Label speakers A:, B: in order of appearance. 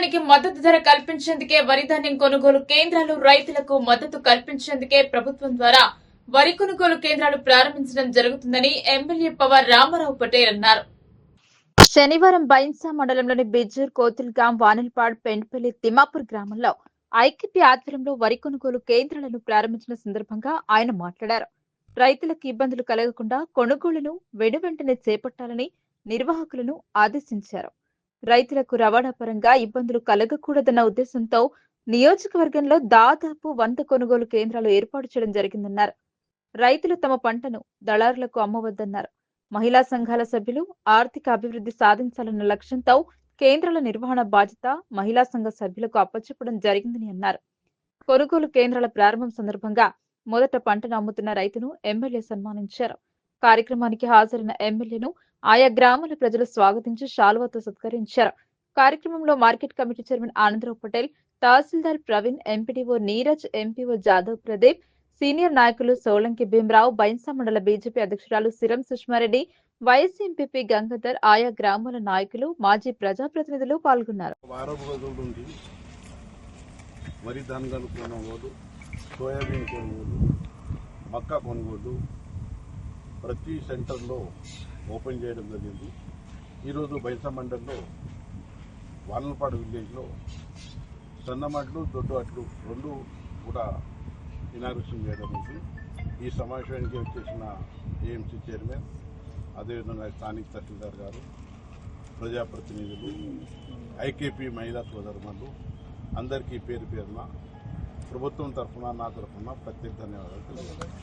A: ధాన్యానికి మద్దతు ధర కల్పించేందుకే వరి ధాన్యం కొనుగోలు కేంద్రాలు, రైతులకు మద్దతు కల్పించేందుకే ప్రభుత్వం ద్వారా వరి కొనుగోలు కేంద్రాలు ప్రారంభించడం జరుగుతుందని ఎమ్మెల్యే పవర్ రామారావు పటేల్ అన్నారు. శనివారం బైన్సా మండలంలోని బిజ్జూర్, కోతుల్గాం, వానల్పాడ్, పెండ్పల్లి, తిమ్మాపూర్ గ్రామంలో ఐక్యపీ ఆధ్వర్యంలో వరి కొనుగోలు కేంద్రాలను ప్రారంభించిన సందర్భంగా ఆయన మాట్లాడారు. రైతులకు ఇబ్బందులు కలగకుండా కొనుగోలును వెనువెంటనే చేపట్టాలని నిర్వాహకులను ఆదేశించారు. రైతులకు రవాణా పరంగా ఇబ్బందులు కలగకూడదన్న ఉద్దేశంతో నియోజకవర్గంలో దాదాపు 100 కొనుగోలు కేంద్రాలు ఏర్పాటు చేయడం జరిగిందన్నారు. రైతులు తమ పంటను దళారులకు అమ్మవద్దన్నారు. మహిళా సంఘాల సభ్యులు ఆర్థిక అభివృద్ధి సాధించాలన్న లక్ష్యంతో కేంద్రాల నిర్వహణ బాధ్యత మహిళా సంఘ సభ్యులకు అప్పచెప్పడం జరిగిందని అన్నారు. కొనుగోలు కేంద్రాల ప్రారంభం సందర్భంగా మొదట పంటను అమ్ముతున్న రైతును ఎమ్మెల్యే సన్మానించారు. కార్యక్రమానికి హాజరైన ఎమ్మెల్యేను ఆయా గ్రామాల ప్రజలు స్వాగతించి శాలువాతో సత్కరించారు. కార్యక్రమంలో market committee chairman Anandrao Patel, తహసీల్దార్ Praveen, MPDO Neeraj, MPO Jadhav Pradeep, senior నాయకులు సోలంకి భీమరావు, బైన్సా మండల బీజేపీ అధ్యక్షురాలు సిరం సుష్మారెడ్డి, వైఎస్ ఎంపీపీ గంగాధర్, ఆయా గ్రామాల నాయకులు, మాజీ ప్రజాప్రతినిధులు పాల్గొన్నారు.
B: వరి ధాన్యాలు కొనుగోలు, సోయాబీన్ కొనుగోలు, మక్క కొనుగోలు ప్రతి సెంటర్లో ఓపెన్ చేయడం జరిగింది. ఈరోజు బైన్సా మండలంలో వానల్పాడు విలేజ్లో సన్నమడ్లు, దొడ్డు అట్లు రెండు కూడా ఇనాగ్రేషన్ చేయడం ఉంది. ఈ సమావేశానికి వచ్చేసిన ఏఎంసీ చైర్మన్, అదేవిధంగా స్థానిక తహసీల్దార్ గారు, ప్రజాప్రతినిధులు, ఐకేపీ మహిళా సోదరులు అందరికీ పేరు పేరున ప్రభుత్వం తరఫున, నా తరఫున ప్రత్యేక ధన్యవాదాలు తెలియజేస్తున్నాను.